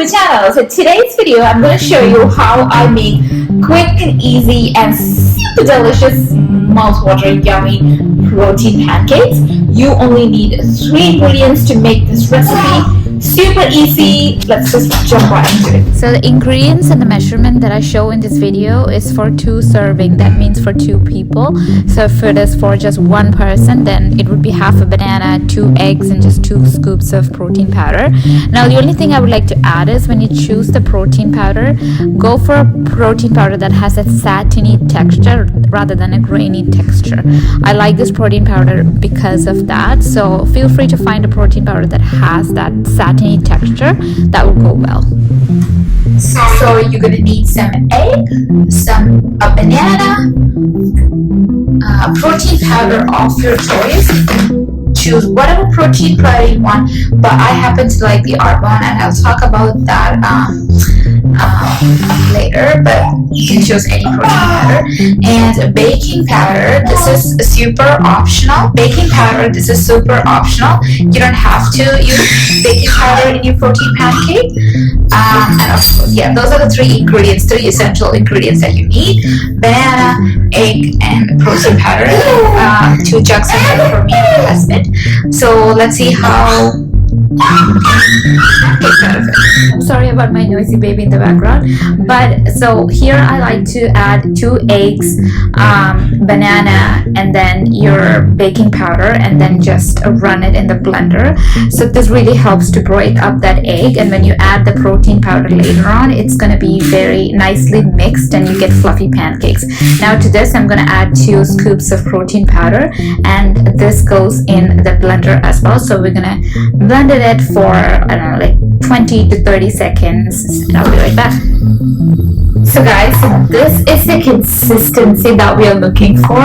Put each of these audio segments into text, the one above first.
my channel. So today's video I'm going to show you how I make quick and easy and super delicious, mouth-watering, yummy protein pancakes. You only need 3 ingredients to make this recipe. Super easy. Let's just jump right into it. So the ingredients and the measurement that I show in this video is for 2 serving. That means for 2 people. So if it is for just 1 person, then it would be half a banana, 2 eggs, and just 2 scoops of protein powder. Now the only thing I would like to add is when you choose the protein powder, go for a protein powder that has a satiny texture rather than a grainy texture. I like this protein powder because of that. So feel free to find a protein powder that has that satiny texture. That will go well. So you're gonna need some egg, a banana, protein powder of your choice. Choose whatever protein powder you want, but I happen to like the Arbonne, and I'll talk about that later. But you can choose any protein powder. And baking powder, this is super optional. Baking powder, this is super optional. You don't have to use baking powder in your protein pancake. And of course, yeah, those are the 3 ingredients, 3 essential ingredients that you need: banana, egg, and protein powder. 2 jugs of milk for me and my husband. So let's see how. I'm sorry about my noisy baby in the background, but so here I like to add 2 eggs, banana, and then your baking powder, and then just run it in the blender. So this really helps to break up that egg, and when you add the protein powder later on, it's going to be very nicely mixed and you get fluffy pancakes. Now to this I'm going to add 2 scoops of protein powder, and this goes in the blender as well. So we're going to blend it for, I don't know, like 20 to 30 seconds, and I'll be right back. So guys, this is the consistency that we are looking for.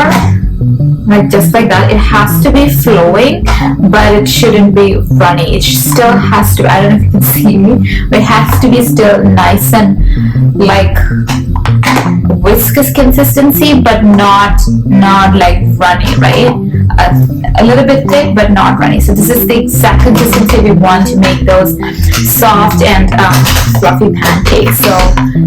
Like just like that. It has to be flowing, but it shouldn't be runny. It still has to, I don't know if you can see me, but it has to be still nice and like viscous consistency, but not like runny, right? A little bit thick, but not runny. So this is the exact consistency we want to make those soft and fluffy pancakes. So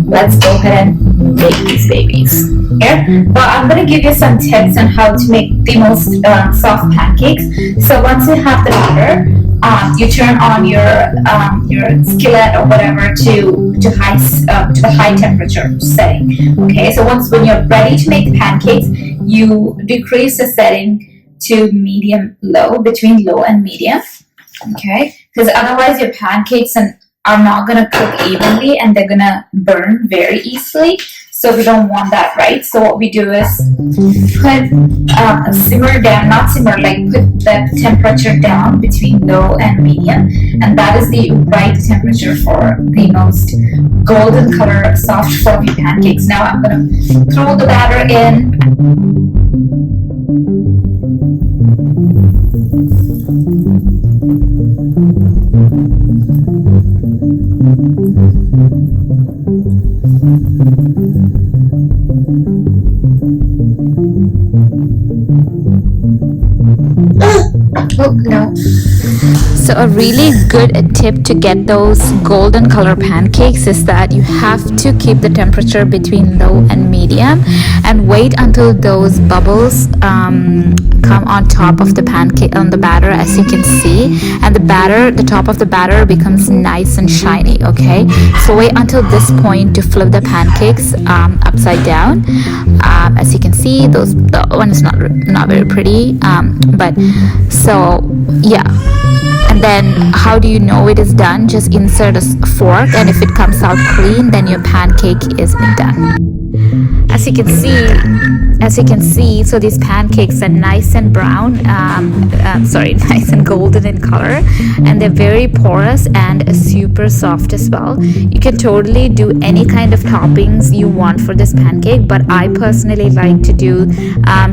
let's go ahead and make these babies. Here, well, I'm going to give you some tips on how to make the most soft pancakes. So once you have the batter, you turn on your skillet or whatever to the high temperature setting. Okay, so when you're ready to make the pancakes, you decrease the setting to medium low, between low and medium. Okay, because otherwise your pancakes are not gonna cook evenly and they're gonna burn very easily. So we don't want that, right? So what we do is put simmer down, not simmer, like put the temperature down between low and medium, and that is the right temperature for the most golden color, soft, fluffy pancakes. Now I'm gonna throw the batter in. Oh, no. So a really good tip to get those golden color pancakes is that you have to keep the temperature between low and medium, and wait until those bubbles come on top of the pancake, on the batter, as you can see, and the top of the batter becomes nice and shiny. Okay, so wait until this point to flip the pancakes upside down. As you can see, the one is not very pretty, but so yeah. And then how do you know it is done? Just insert a fork, and if it comes out clean, then your pancake is done. As you can see, so these pancakes are nice and brown, nice and golden in color, and they're very porous and super soft as well. You can totally do any kind of toppings you want for this pancake, but I personally like to do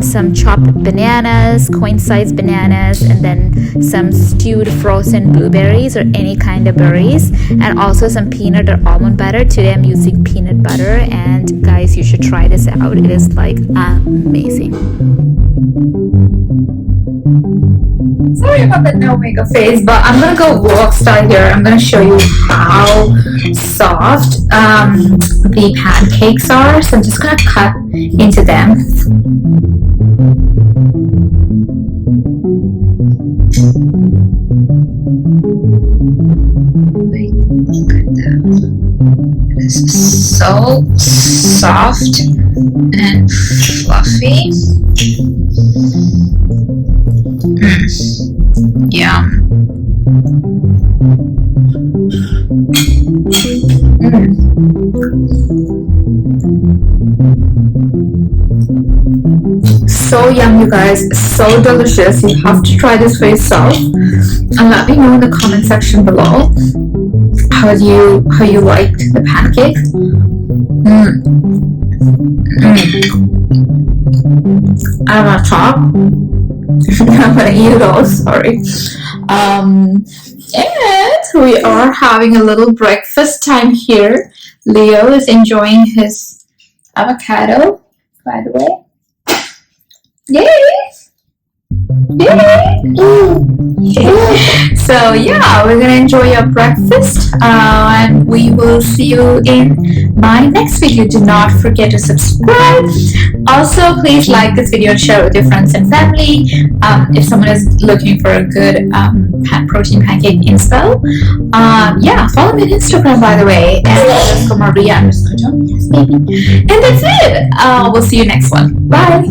some chopped bananas, coin-sized bananas, and then some stewed frozen blueberries or any kind of berries, and also some peanut or almond butter. Today I'm using peanut butter, and guys, you should try this out. It is like amazing. So sorry about the no makeup face, but I'm gonna go vlog style here. I'm gonna show you how soft the pancakes are. So I'm just gonna cut into them. Look at that. It is so soft and fluffy. Yum. So yum, you guys, so delicious. You have to try this for yourself and let me know in the comment section below how you liked the pancake. I'm gonna chop. I'm gonna eat it all, sorry. And we are having a little breakfast time here. Leo is enjoying his avocado, by the way. Yay! So yeah, we're gonna enjoy your breakfast, and we will see you in my next video. Do not forget to subscribe. Also, please like this video and share it with your friends and family. If someone is looking for a good protein pancake inspo, yeah, follow me on Instagram, by the way, and _Maria_John. Yes, baby. And that's it. We'll see you next one. Bye.